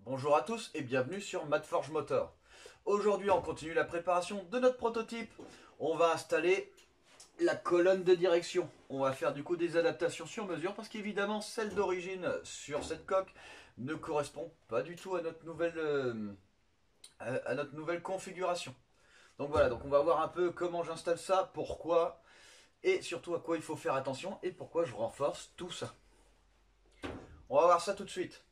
Bonjour à tous et bienvenue sur Madforge Motor. Aujourd'hui on continue la préparation de notre prototype. On va installer la colonne de direction. On va faire du coup des adaptations sur mesure parce qu'évidemment celle d'origine sur cette coque ne correspond pas du tout à notre nouvelle configuration. Donc voilà, donc on va voir un peu comment j'installe ça, pourquoi et surtout à quoi il faut faire attention et pourquoi je renforce tout ça. On va voir ça tout de suite.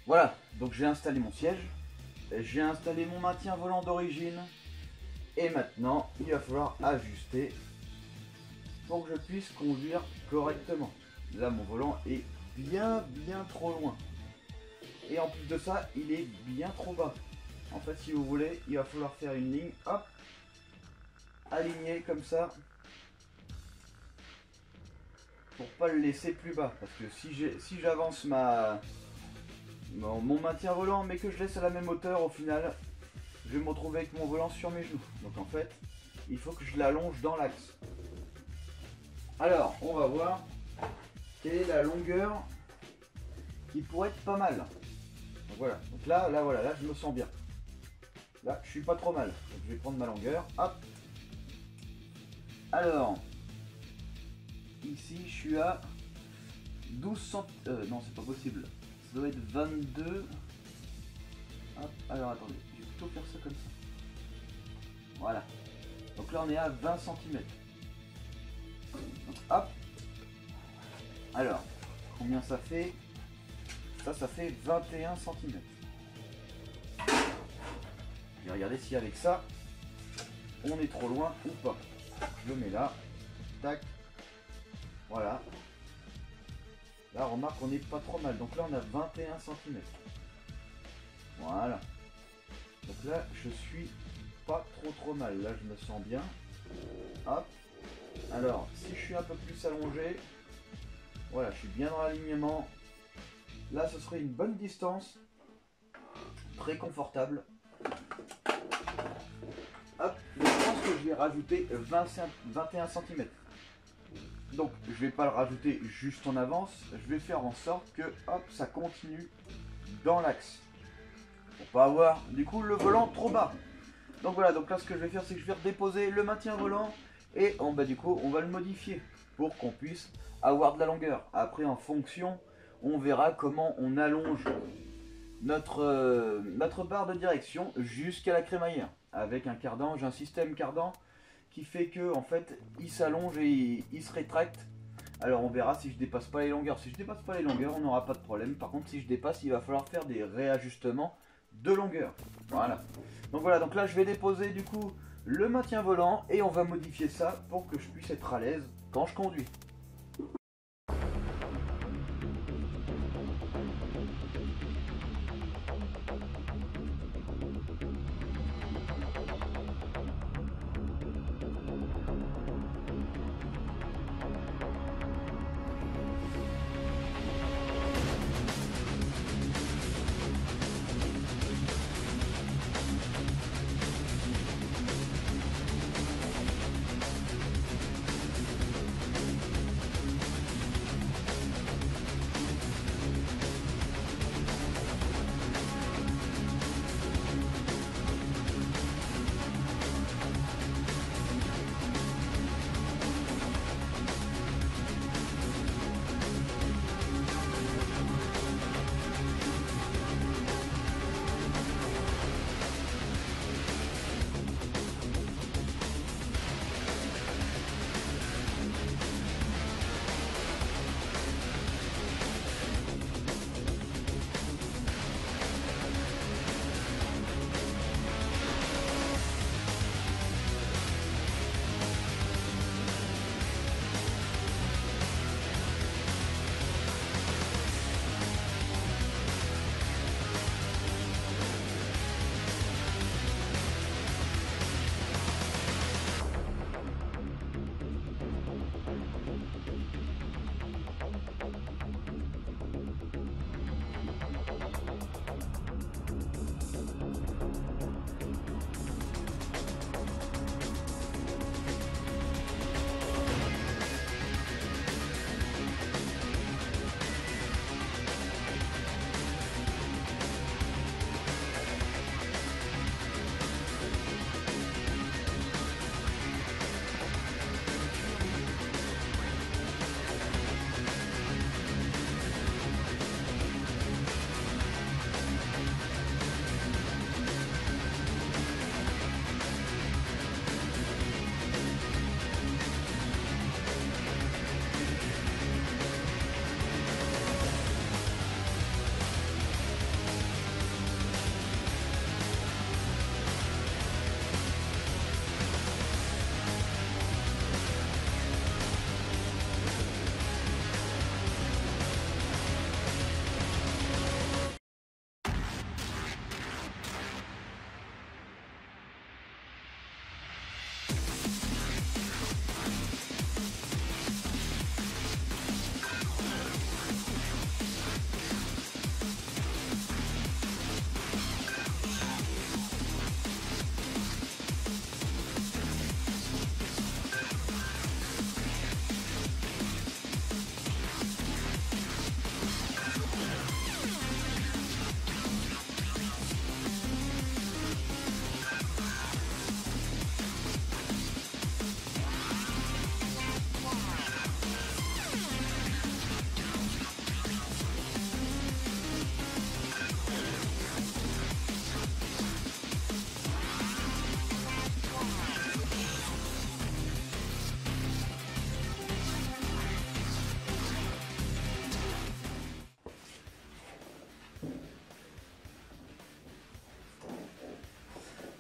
Voilà, donc j'ai installé mon siège, j'ai installé mon maintien volant d'origine et maintenant il va falloir ajuster pour que je puisse conduire correctement. Là mon volant est bien trop loin et en plus de ça il est bien trop bas. En fait si vous voulez il va falloir faire une ligne, hop, alignée comme ça pour pas le laisser plus bas parce que si j'avance mon maintien volant mais que je laisse à la même hauteur, au final je vais me retrouver avec mon volant sur mes genoux. Donc en fait il faut que je l'allonge dans l'axe. Alors on va voir quelle est la longueur qui pourrait être pas mal. Donc voilà, donc là je me sens bien. Là je suis pas trop mal. Donc je vais prendre ma longueur, hop. Alors ici je suis à 12 cm. Non c'est pas possible. Ça doit être 22. Hop, alors attendez, je vais plutôt faire ça comme ça. Voilà. Donc là on est à 20 cm. Donc hop. Alors, combien ça fait? Ça fait 21 cm. Je vais regarder si avec ça, on est trop loin ou pas. Je le mets là. Tac. Voilà. Là, remarque, on n'est pas trop mal. Donc là, on a 21 cm. Voilà. Donc là, je suis pas trop mal. Là, je me sens bien. Hop. Alors, si je suis un peu plus allongé, voilà, je suis bien dans l'alignement. Là, ce serait une bonne distance. Très confortable. Hop. Je pense que je vais rajouter 21 cm. Donc je vais pas le rajouter juste en avance, je vais faire en sorte que hop ça continue dans l'axe. Pour pas avoir du coup le volant trop bas. Donc voilà, donc là ce que je vais faire c'est que je vais redéposer le maintien volant et du coup on va le modifier pour qu'on puisse avoir de la longueur. Après en fonction on verra comment on allonge notre barre de direction jusqu'à la crémaillère. Avec un cardan, j'ai un système cardan qui fait que en fait il s'allonge et il se rétracte. Alors on verra si je dépasse pas les longueurs. Si je dépasse pas les longueurs, on n'aura pas de problème. Par contre si je dépasse, il va falloir faire des réajustements de longueur. Voilà. Donc voilà, donc là je vais déposer du coup le maintien volant et on va modifier ça pour que je puisse être à l'aise quand je conduis.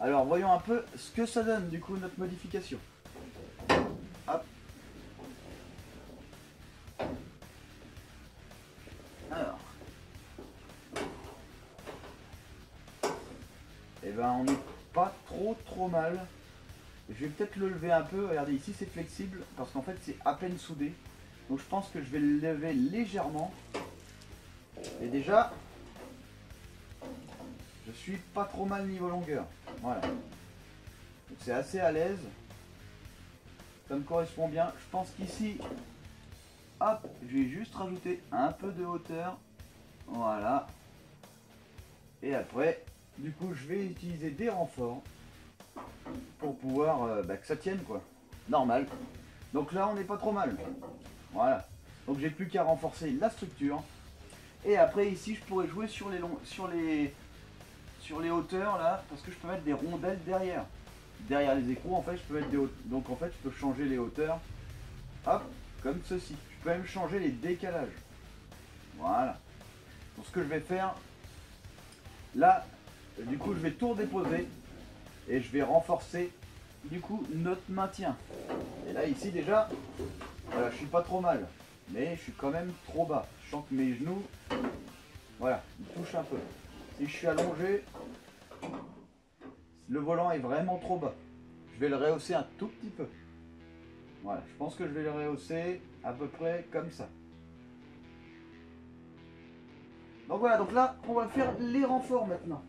Alors voyons un peu ce que ça donne du coup notre modification. Hop. Alors. Et ben on n'est pas trop mal. Je vais peut-être le lever un peu. Regardez ici c'est flexible parce qu'en fait c'est à peine soudé. Donc je pense que je vais le lever légèrement. Et déjà, je suis pas trop mal niveau longueur. Voilà. Donc c'est assez à l'aise. Ça me correspond bien. Je pense qu'ici, hop, je vais juste rajouter un peu de hauteur. Voilà. Et après, du coup, je vais utiliser des renforts pour pouvoir que ça tienne quoi. Normal. Donc là, on n'est pas trop mal. Voilà. Donc j'ai plus qu'à renforcer la structure. Et après ici, je pourrais jouer sur les hauteurs là, parce que je peux mettre des rondelles derrière. Derrière les écrous, en fait, je peux mettre des hauteurs. Donc en fait, je peux changer les hauteurs. Hop, comme ceci. Je peux même changer les décalages. Voilà. Donc ce que je vais faire, là, du coup, je vais tout redéposer et je vais renforcer du coup notre maintien. Et là ici déjà, voilà, je suis pas trop mal, mais je suis quand même trop bas. Je sens que mes genoux, voilà, ils touchent un peu. Si je suis allongé, le volant est vraiment trop bas. Je vais le rehausser un tout petit peu. Voilà, je pense que je vais le rehausser à peu près comme ça. Donc voilà, donc là, on va faire les renforts maintenant.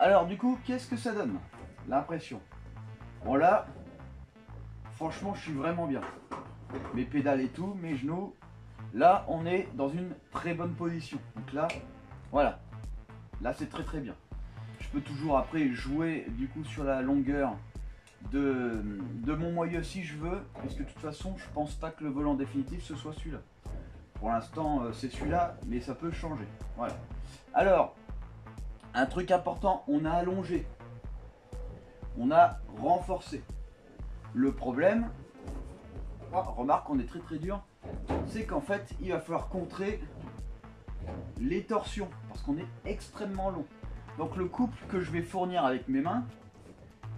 Alors du coup, qu'est-ce que ça donne? L'impression. Bon là, franchement, je suis vraiment bien. Mes pédales et tout, mes genoux. Là, on est dans une très bonne position. Donc là, voilà. Là, c'est très très bien. Je peux toujours après jouer du coup sur la longueur de mon moyeu si je veux. Parce que de toute façon, je pense pas que le volant définitif ce soit celui-là. Pour l'instant, c'est celui-là, mais ça peut changer. Voilà. Alors, un truc important, on a allongé. On a renforcé. Le problème, remarque, on est très très dur, c'est qu'en fait, il va falloir contrer les torsions, parce qu'on est extrêmement long. Donc le couple que je vais fournir avec mes mains,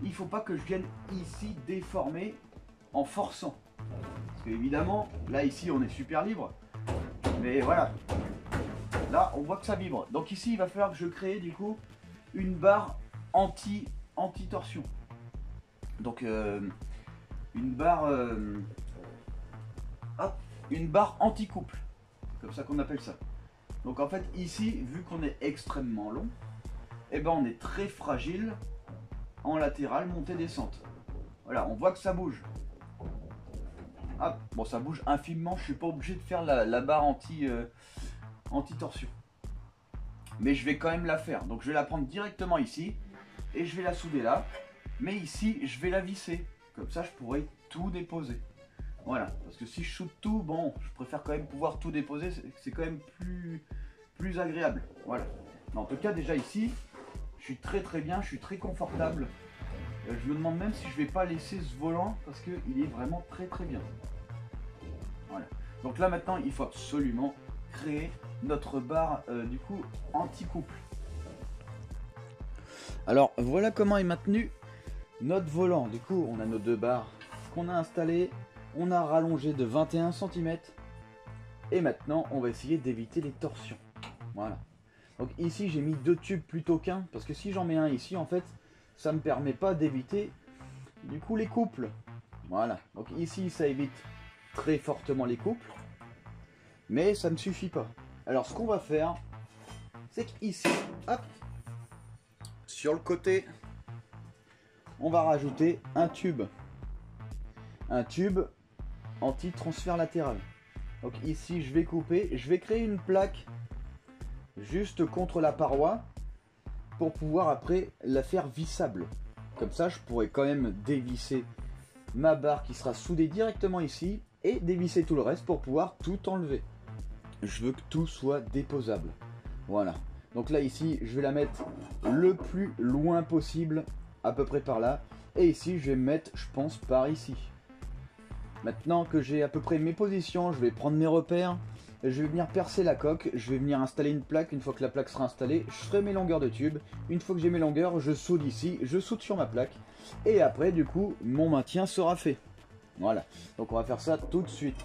il ne faut pas que je vienne ici déformer en forçant. Parce que évidemment, là ici on est super libre, mais voilà, là on voit que ça vibre. Donc ici il va falloir que je crée du coup une barre anti-torsion. Donc une barre anti-couple, c'est comme ça qu'on appelle ça. Donc en fait ici, vu qu'on est extrêmement long, et ben on est très fragile en latéral, montée-descente. Voilà, on voit que ça bouge. Hop, bon ça bouge infimement, je suis pas obligé de faire la barre anti-torsion. Mais je vais quand même la faire. Donc je vais la prendre directement ici et je vais la souder là. Mais ici, je vais la visser. Comme ça, je pourrai tout déposer. Voilà, parce que si je soude tout, bon, je préfère quand même pouvoir tout déposer. C'est quand même plus agréable. Voilà. Mais en tout cas, déjà ici, je suis très très bien, je suis très confortable. Je me demande même si je vais pas laisser ce volant parce qu'il est vraiment très très bien. Voilà. Donc là maintenant, il faut absolument créer notre barre du coup anti-couple. Alors voilà comment est maintenu notre volant. Du coup, on a nos deux barres qu'on a installées. On a rallongé de 21 cm. Et maintenant, on va essayer d'éviter les torsions. Voilà. Donc ici, j'ai mis 2 tubes plutôt qu'un. Parce que si j'en mets un ici, en fait, ça ne me permet pas d'éviter du coup les couples. Voilà. Donc ici, ça évite très fortement les couples. Mais ça ne suffit pas. Alors ce qu'on va faire, c'est qu'ici, hop, sur le côté, on va rajouter un tube. Un tube anti-transfert latéral. Donc ici, je vais couper, je vais créer une plaque juste contre la paroi pour pouvoir après la faire vissable. Comme ça, je pourrais quand même dévisser ma barre qui sera soudée directement ici et dévisser tout le reste pour pouvoir tout enlever. Je veux que tout soit déposable. Voilà. Donc là ici, je vais la mettre le plus loin possible, à peu près par là. Et ici, je vais me mettre, je pense, par ici. Maintenant que j'ai à peu près mes positions, je vais prendre mes repères. Je vais venir percer la coque, je vais venir installer une plaque. Une fois que la plaque sera installée, je ferai mes longueurs de tube. Une fois que j'ai mes longueurs, je soude ici, je soude sur ma plaque. Et après, du coup, mon maintien sera fait. Voilà. Donc on va faire ça tout de suite.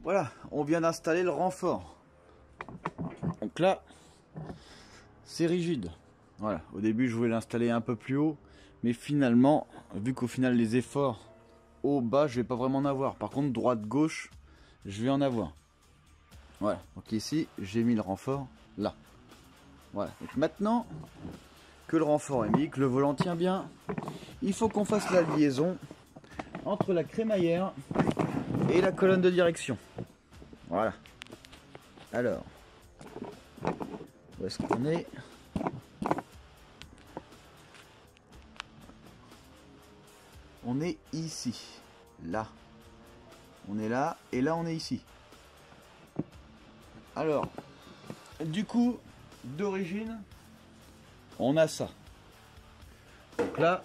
Voilà, on vient d'installer le renfort. Donc là, c'est rigide. Voilà, au début je voulais l'installer un peu plus haut, mais finalement, vu qu'au final les efforts haut bas, je vais pas vraiment en avoir. Par contre, droite gauche, je vais en avoir. Voilà, donc ici, j'ai mis le renfort là. Voilà, donc maintenant que le renfort est mis, que le volant tient bien, il faut qu'on fasse la liaison entre la crémaillère et la colonne de direction. Voilà. Alors, où est-ce qu'on est? On est ici. Là. On est là. Et là, on est ici. Alors, du coup, d'origine, on a ça. Donc là,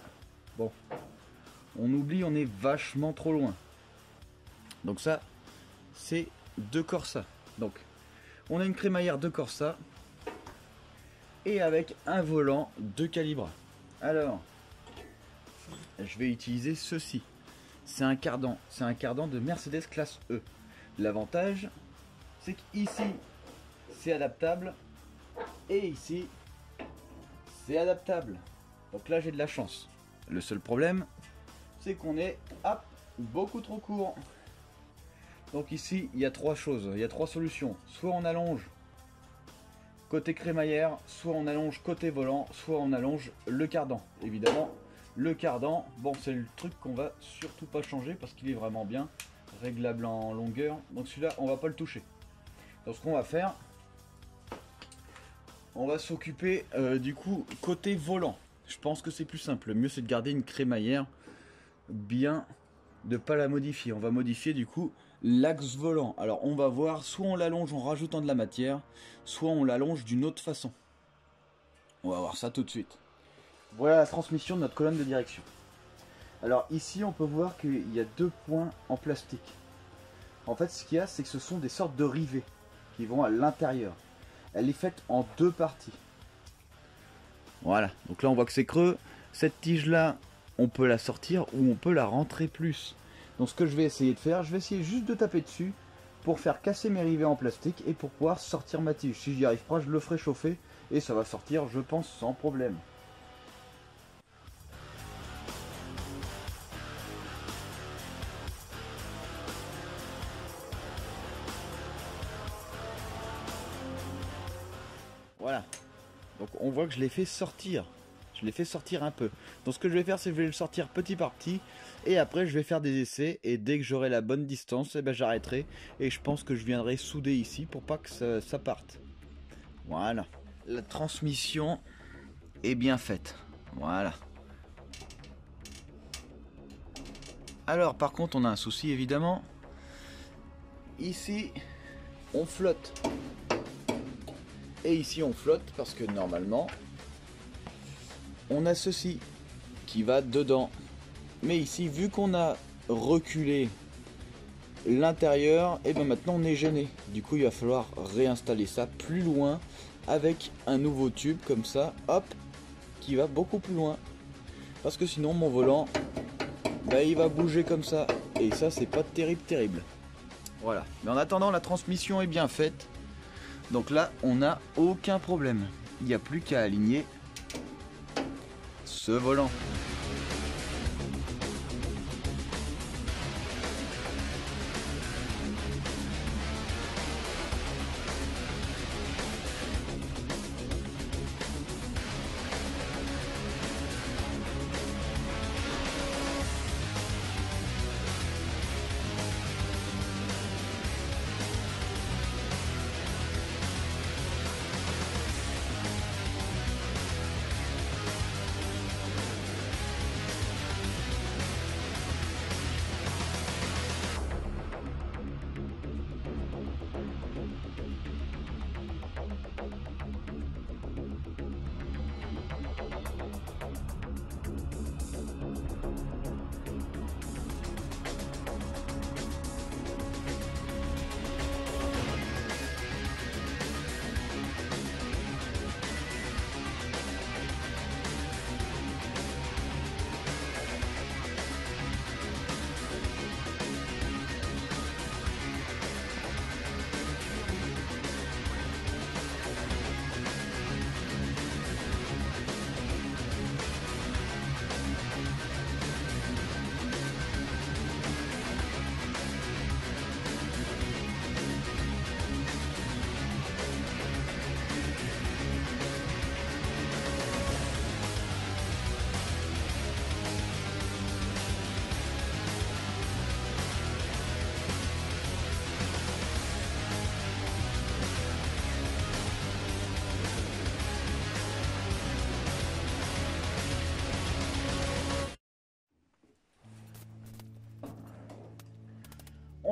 bon, on oublie, on est vachement trop loin. Donc ça, c'est de Corsa. Donc, on a une crémaillère de Corsa et avec un volant de Calibra. Alors, je vais utiliser ceci. C'est un cardan de Mercedes classe E. L'avantage, c'est qu'ici, c'est adaptable et ici, c'est adaptable. Donc là, j'ai de la chance. Le seul problème, c'est qu'on est beaucoup trop court. Donc ici, il y a trois choses, il y a trois solutions. Soit on allonge côté crémaillère, soit on allonge côté volant, soit on allonge le cardan. Évidemment, le cardan, bon, c'est le truc qu'on va surtout pas changer parce qu'il est vraiment bien réglable en longueur. Donc celui-là, on va pas le toucher. Donc ce qu'on va faire, on va s'occuper du coup côté volant. Je pense que c'est plus simple. Le mieux, c'est de garder une crémaillère bien, de pas la modifier. On va modifier du coup l'axe volant. Alors on va voir, soit on l'allonge en rajoutant de la matière, soit on l'allonge d'une autre façon. On va voir ça tout de suite. Voilà la transmission de notre colonne de direction. Alors ici on peut voir qu'il y a deux points en plastique. En fait ce qu'il y a, c'est que ce sont des sortes de rivets qui vont à l'intérieur. Elle est faite en deux parties. Voilà, donc là on voit que c'est creux. Cette tige là, on peut la sortir ou on peut la rentrer plus. Donc ce que je vais essayer de faire, je vais essayer juste de taper dessus pour faire casser mes rivets en plastique et pour pouvoir sortir ma tige. Si j'y arrive pas, je le ferai chauffer et ça va sortir, je pense, sans problème. Voilà, donc on voit que je l'ai fait sortir. Je l'ai fait sortir un peu. Donc ce que je vais faire, c'est que je vais le sortir petit par petit. Et après, je vais faire des essais. Et dès que j'aurai la bonne distance, eh ben, j'arrêterai. Et je pense que je viendrai souder ici pour pas que ça parte. Voilà. La transmission est bien faite. Voilà. Alors par contre, on a un souci évidemment. Ici, on flotte. Et ici, on flotte parce que normalement... on a ceci qui va dedans. Mais ici, vu qu'on a reculé l'intérieur, et bien maintenant on est gêné. Du coup, il va falloir réinstaller ça plus loin avec un nouveau tube comme ça, hop, qui va beaucoup plus loin. Parce que sinon, mon volant, bah, il va bouger comme ça. Et ça, c'est pas terrible. Voilà. Mais en attendant, la transmission est bien faite. Donc là, on n'a aucun problème. Il n'y a plus qu'à aligner ce volant.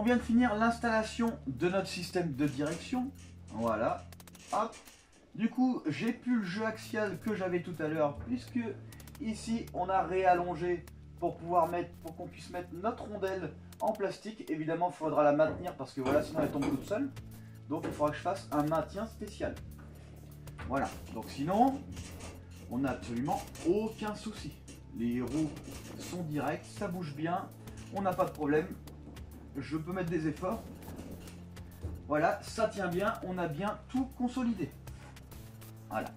on vient de finir l'installation de notre système de direction. Voilà. Hop. Du coup, j'ai plus le jeu axial que j'avais tout à l'heure, puisque ici, on a réallongé pour pouvoir mettre, pour qu'on puisse mettre notre rondelle en plastique. Évidemment, il faudra la maintenir parce que voilà, sinon elle tombe toute seule. Donc, il faudra que je fasse un maintien spécial. Voilà. Donc, sinon, on n'a absolument aucun souci. Les roues sont directes, ça bouge bien, on n'a pas de problème. Je peux mettre des efforts. Voilà, ça tient bien, on a bien tout consolidé. Voilà.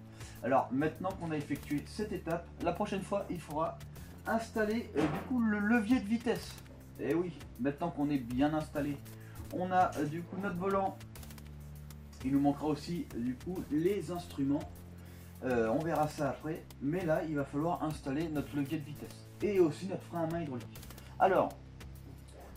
Alors maintenant qu'on a effectué cette étape, la prochaine fois il faudra installer du coup le levier de vitesse. Et oui, maintenant qu'on est bien installé, on a du coup notre volant. Il nous manquera aussi du coup les instruments. On verra ça après. Mais là il va falloir installer notre levier de vitesse. Et aussi notre frein à main hydraulique. Alors,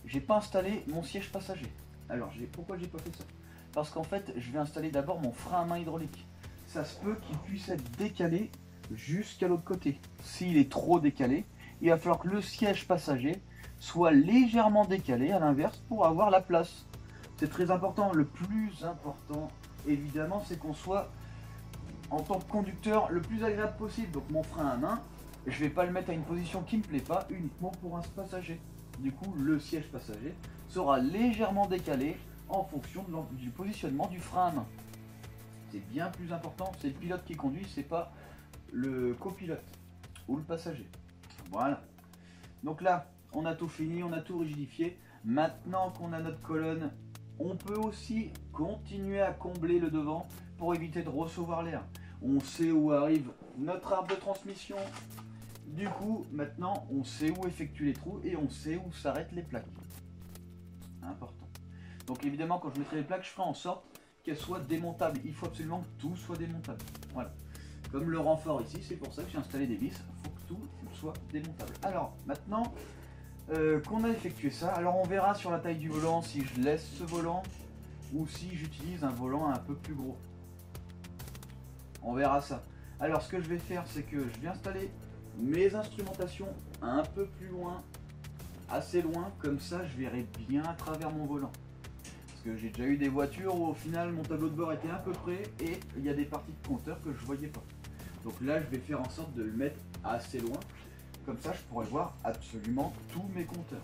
j'ai pas installé mon siège passager. Alors pourquoi j'ai pas fait ça? Parce qu'en fait je vais installer d'abord mon frein à main hydraulique. Ça se peut qu'il puisse être décalé jusqu'à l'autre côté. S'il est trop décalé, il va falloir que le siège passager soit légèrement décalé à l'inverse pour avoir la place. C'est très important. Le plus important, évidemment, c'est qu'on soit en tant que conducteur le plus agréable possible. Donc mon frein à main, je ne vais pas le mettre à une position qui ne me plaît pas uniquement pour un passager. Du coup, le siège passager sera légèrement décalé en fonction du positionnement du frein à main. C'est bien plus important, c'est le pilote qui conduit, c'est pas le copilote ou le passager. Voilà. Donc là, on a tout fini, on a tout rigidifié. Maintenant qu'on a notre colonne, on peut aussi continuer à combler le devant pour éviter de recevoir l'air. On sait où arrive notre arbre de transmission. Du coup, maintenant, on sait où effectuer les trous et on sait où s'arrêtent les plaques. Important. Donc évidemment, quand je mettrai les plaques, je ferai en sorte qu'elle soit démontable. Il faut absolument que tout soit démontable. Voilà. Comme le renfort ici, c'est pour ça que j'ai installé des vis. Il faut que tout soit démontable. Alors, maintenant qu'on a effectué ça, alors on verra sur la taille du volant si je laisse ce volant ou si j'utilise un volant un peu plus gros. On verra ça. Alors, ce que je vais faire, c'est que je vais installer mes instrumentations un peu plus loin, assez loin. Comme ça, je verrai bien à travers mon volant. Parce que j'ai déjà eu des voitures où au final mon tableau de bord était à peu près et il y a des parties de compteur que je voyais pas. Donc là je vais faire en sorte de le mettre assez loin. Comme ça je pourrais voir absolument tous mes compteurs.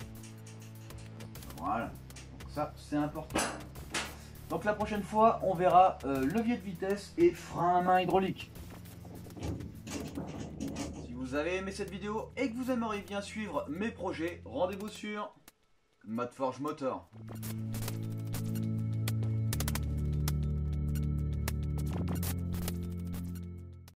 Voilà. Donc ça c'est important. Donc la prochaine fois on verra levier de vitesse et frein à main hydraulique. Si vous avez aimé cette vidéo et que vous aimeriez bien suivre mes projets, rendez-vous sur Mode Forge Motor.